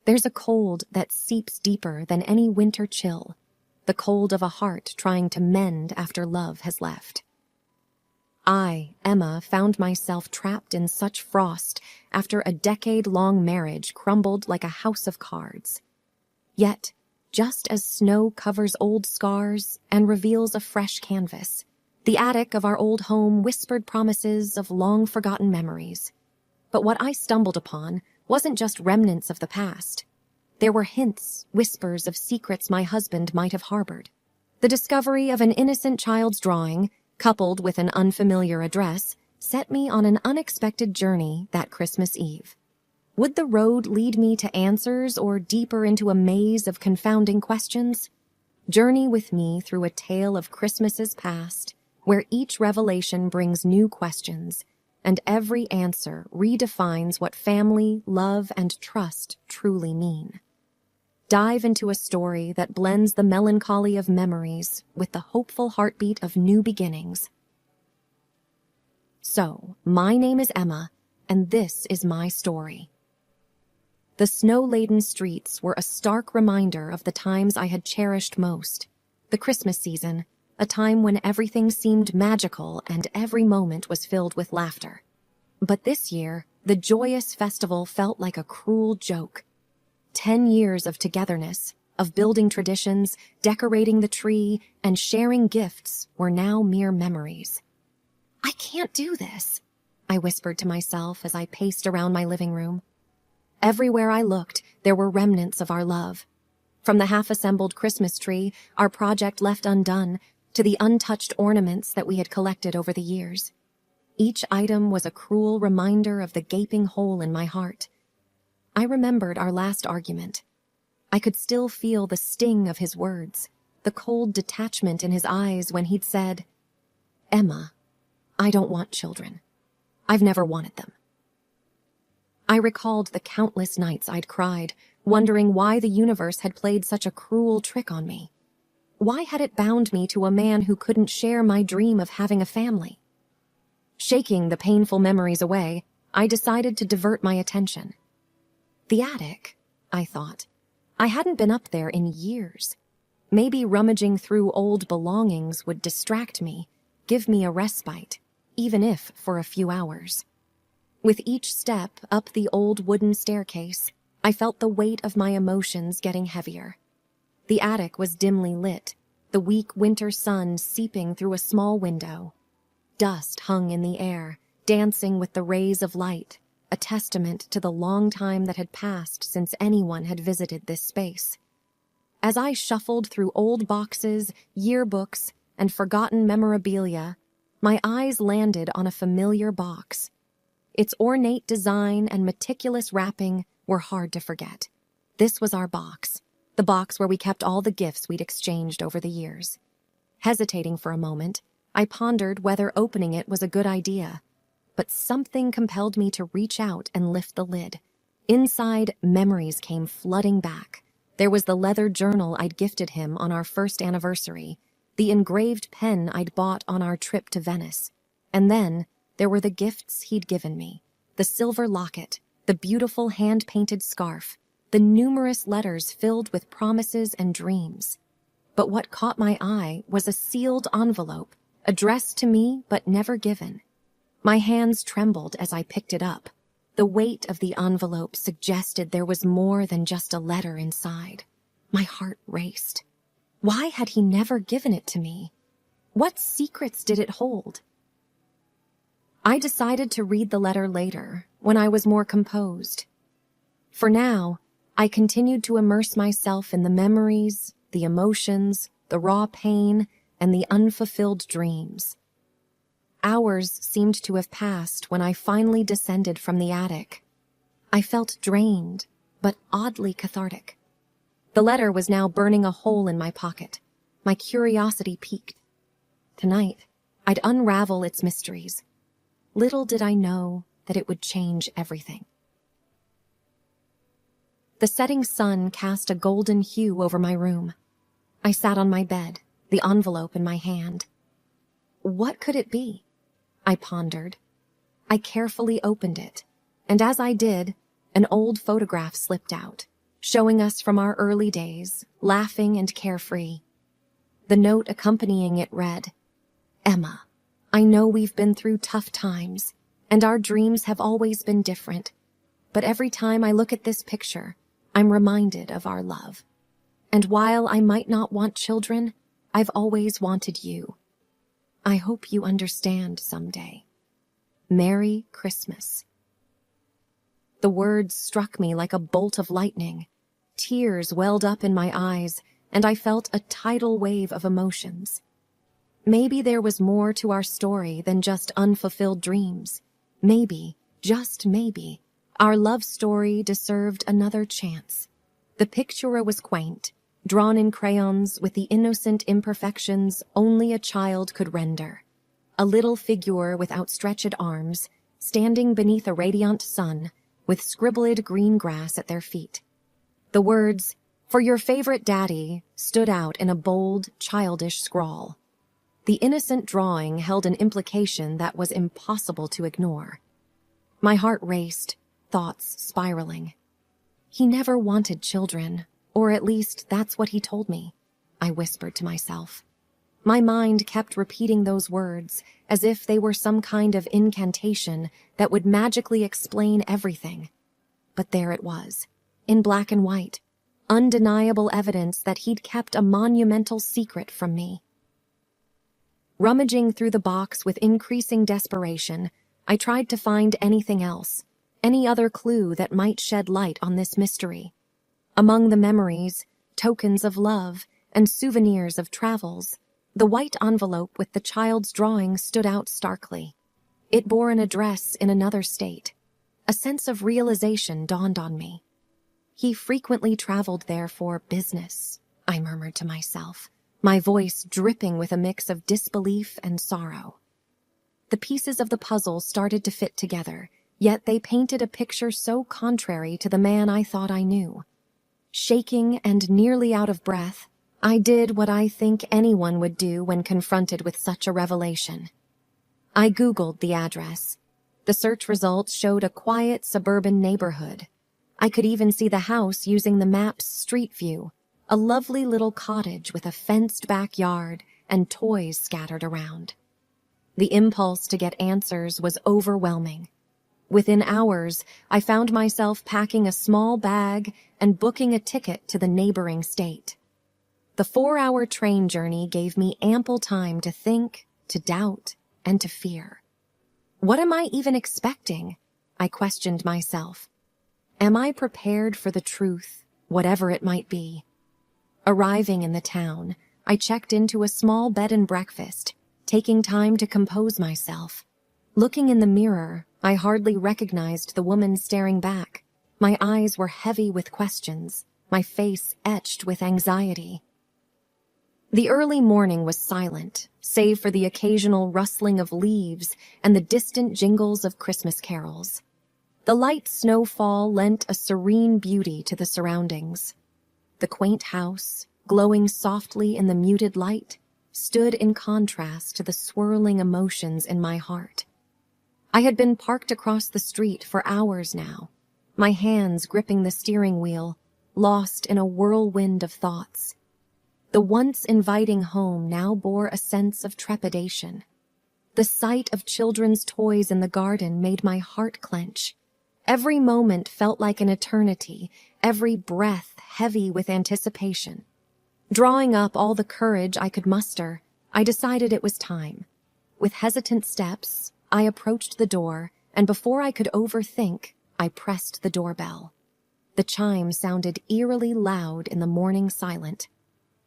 There's a cold that seeps deeper than any winter chill, the cold of a heart trying to mend after love has left. I, Emma, found myself trapped in such frost after a decade-long marriage crumbled like a house of cards. Yet, just as snow covers old scars and reveals a fresh canvas, the attic of our old home whispered promises of long-forgotten memories. But what I stumbled upon wasn't just remnants of the past. There were hints, whispers of secrets my husband might have harbored. The discovery of an innocent child's drawing, coupled with an unfamiliar address, set me on an unexpected journey that Christmas Eve. Would the road lead me to answers or deeper into a maze of confounding questions? Journey with me through a tale of Christmases past, where each revelation brings new questions, and every answer redefines what family, love, and trust truly mean. Dive into a story that blends the melancholy of memories with the hopeful heartbeat of new beginnings. So, my name is Emma, and this is my story. The snow-laden streets were a stark reminder of the times I had cherished most. The Christmas season, a time when everything seemed magical and every moment was filled with laughter. But this year, the joyous festival felt like a cruel joke. 10 years of togetherness, of building traditions, decorating the tree, and sharing gifts were now mere memories. "I can't do this," I whispered to myself as I paced around my living room. Everywhere I looked, there were remnants of our love. From the half-assembled Christmas tree, our project left undone, to the untouched ornaments that we had collected over the years. Each item was a cruel reminder of the gaping hole in my heart. I remembered our last argument. I could still feel the sting of his words, the cold detachment in his eyes when he'd said, "Emma, I don't want children. I've never wanted them." I recalled the countless nights I'd cried, wondering why the universe had played such a cruel trick on me. Why had it bound me to a man who couldn't share my dream of having a family? Shaking the painful memories away, I decided to divert my attention. The attic, I thought. I hadn't been up there in years. Maybe rummaging through old belongings would distract me, give me a respite, even if for a few hours. With each step up the old wooden staircase, I felt the weight of my emotions getting heavier. The attic was dimly lit, the weak winter sun seeping through a small window. Dust hung in the air, dancing with the rays of light, a testament to the long time that had passed since anyone had visited this space. As I shuffled through old boxes, yearbooks, and forgotten memorabilia, my eyes landed on a familiar box. Its ornate design and meticulous wrapping were hard to forget. This was our box, the box where we kept all the gifts we'd exchanged over the years. Hesitating for a moment, I pondered whether opening it was a good idea, but something compelled me to reach out and lift the lid. Inside, memories came flooding back. There was the leather journal I'd gifted him on our first anniversary, the engraved pen I'd bought on our trip to Venice, and then there were the gifts he'd given me, the silver locket, the beautiful hand-painted scarf, the numerous letters filled with promises and dreams. But what caught my eye was a sealed envelope, addressed to me but never given. My hands trembled as I picked it up. The weight of the envelope suggested there was more than just a letter inside. My heart raced. Why had he never given it to me? What secrets did it hold? I decided to read the letter later, when I was more composed. For now, I continued to immerse myself in the memories, the emotions, the raw pain, and the unfulfilled dreams. Hours seemed to have passed when I finally descended from the attic. I felt drained, but oddly cathartic. The letter was now burning a hole in my pocket. My curiosity piqued. Tonight, I'd unravel its mysteries. Little did I know that it would change everything. The setting sun cast a golden hue over my room. I sat on my bed, the envelope in my hand. What could it be? I pondered. I carefully opened it, and as I did, an old photograph slipped out, showing us from our early days, laughing and carefree. The note accompanying it read, "Emma, I know we've been through tough times, and our dreams have always been different, but every time I look at this picture, I'm reminded of our love. And while I might not want children, I've always wanted you. I hope you understand someday. Merry Christmas." The words struck me like a bolt of lightning. Tears welled up in my eyes, and I felt a tidal wave of emotions. Maybe there was more to our story than just unfulfilled dreams. Maybe, just maybe, our love story deserved another chance. The picture was quaint, drawn in crayons with the innocent imperfections only a child could render. A little figure with outstretched arms, standing beneath a radiant sun, with scribbled green grass at their feet. The words, "For your favorite daddy," stood out in a bold, childish scrawl. The innocent drawing held an implication that was impossible to ignore. My heart raced, thoughts spiraling. He never wanted children, or at least that's what he told me, I whispered to myself. My mind kept repeating those words as if they were some kind of incantation that would magically explain everything. But there it was, in black and white, undeniable evidence that he'd kept a monumental secret from me. Rummaging through the box with increasing desperation, I tried to find anything else, any other clue that might shed light on this mystery. Among the memories, tokens of love, and souvenirs of travels, the white envelope with the child's drawing stood out starkly. It bore an address in another state. A sense of realization dawned on me. He frequently traveled there for business, I murmured to myself, my voice dripping with a mix of disbelief and sorrow. The pieces of the puzzle started to fit together, yet they painted a picture so contrary to the man I thought I knew. Shaking and nearly out of breath, I did what I think anyone would do when confronted with such a revelation. I Googled the address. The search results showed a quiet suburban neighborhood. I could even see the house using the map's street view, a lovely little cottage with a fenced backyard and toys scattered around. The impulse to get answers was overwhelming. Within hours, I found myself packing a small bag and booking a ticket to the neighboring state. The 4-hour train journey gave me ample time to think, to doubt, and to fear. What am I even expecting? I questioned myself. Am I prepared for the truth, whatever it might be? Arriving in the town, I checked into a small bed and breakfast, taking time to compose myself. Looking in the mirror, I hardly recognized the woman staring back. My eyes were heavy with questions, my face etched with anxiety. The early morning was silent, save for the occasional rustling of leaves and the distant jingles of Christmas carols. The light snowfall lent a serene beauty to the surroundings. The quaint house, glowing softly in the muted light, stood in contrast to the swirling emotions in my heart. I had been parked across the street for hours now, my hands gripping the steering wheel, lost in a whirlwind of thoughts. The once inviting home now bore a sense of trepidation. The sight of children's toys in the garden made my heart clench. Every moment felt like an eternity, every breath heavy with anticipation. Drawing up all the courage I could muster, I decided it was time. With hesitant steps, I approached the door, and before I could overthink, I pressed the doorbell. The chime sounded eerily loud in the morning silence.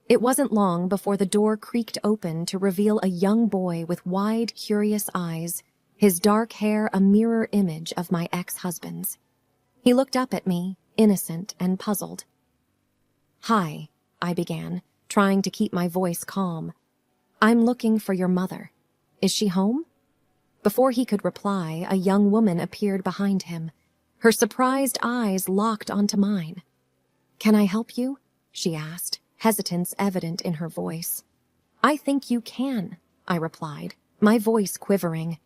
It wasn't long before the door creaked open to reveal a young boy with wide, curious eyes, his dark hair a mirror image of my ex-husband's. He looked up at me, innocent and puzzled. "Hi," I began, trying to keep my voice calm. "I'm looking for your mother. Is she home?" Before he could reply, a young woman appeared behind him. Her surprised eyes locked onto mine. "Can I help you?" she asked, hesitance evident in her voice. "I think you can," I replied, my voice quivering.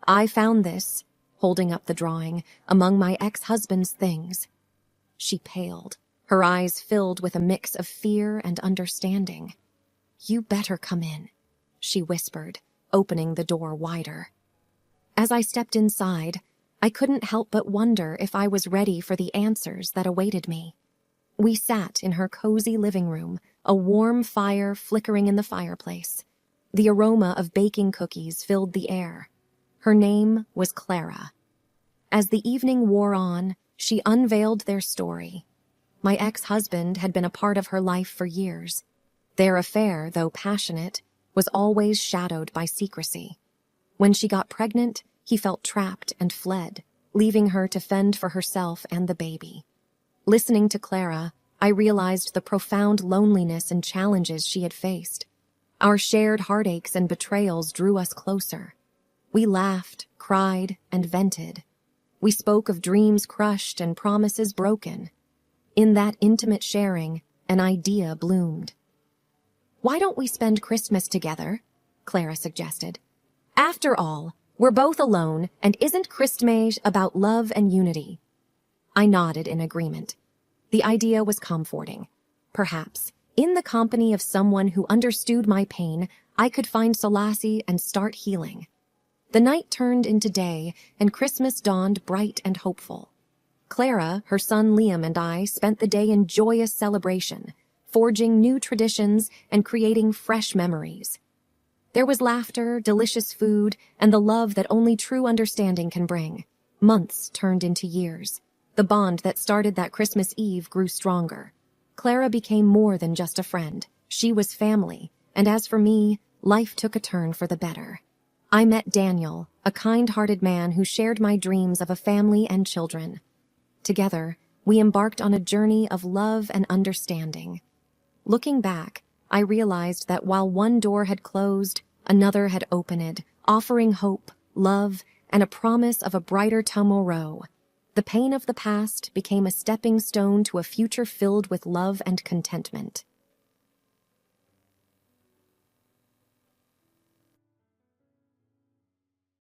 "I found this," holding up the drawing, "among my ex-husband's things." She paled, Her eyes filled with a mix of fear and understanding. "You better come in," she whispered, opening the door wider. As I stepped inside, I couldn't help but wonder if I was ready for the answers that awaited me. We sat in her cozy living room, a warm fire flickering in the fireplace. The aroma of baking cookies filled the air. Her name was Clara. As the evening wore on, she unveiled their story. My ex-husband had been a part of her life for years. Their affair, though passionate, was always shadowed by secrecy. When she got pregnant, he felt trapped and fled, leaving her to fend for herself and the baby. Listening to Clara, I realized the profound loneliness and challenges she had faced. Our shared heartaches and betrayals drew us closer. We laughed, cried, and vented. We spoke of dreams crushed and promises broken. In that intimate sharing, an idea bloomed. "Why don't we spend Christmas together?" Clara suggested. "After all, we're both alone, and isn't Christmas about love and unity?" I nodded in agreement. The idea was comforting. Perhaps, in the company of someone who understood my pain, I could find solace and start healing. The night turned into day, and Christmas dawned bright and hopeful. Clara, her son Liam, and I spent the day in joyous celebration, forging new traditions and creating fresh memories. There was laughter, delicious food, and the love that only true understanding can bring. Months turned into years. The bond that started that Christmas Eve grew stronger. Clara became more than just a friend. She was family, and as for me, life took a turn for the better. I met Daniel, a kind-hearted man who shared my dreams of a family and children. Together, we embarked on a journey of love and understanding. Looking back, I realized that while one door had closed, another had opened, offering hope, love, and a promise of a brighter tomorrow. The pain of the past became a stepping stone to a future filled with love and contentment.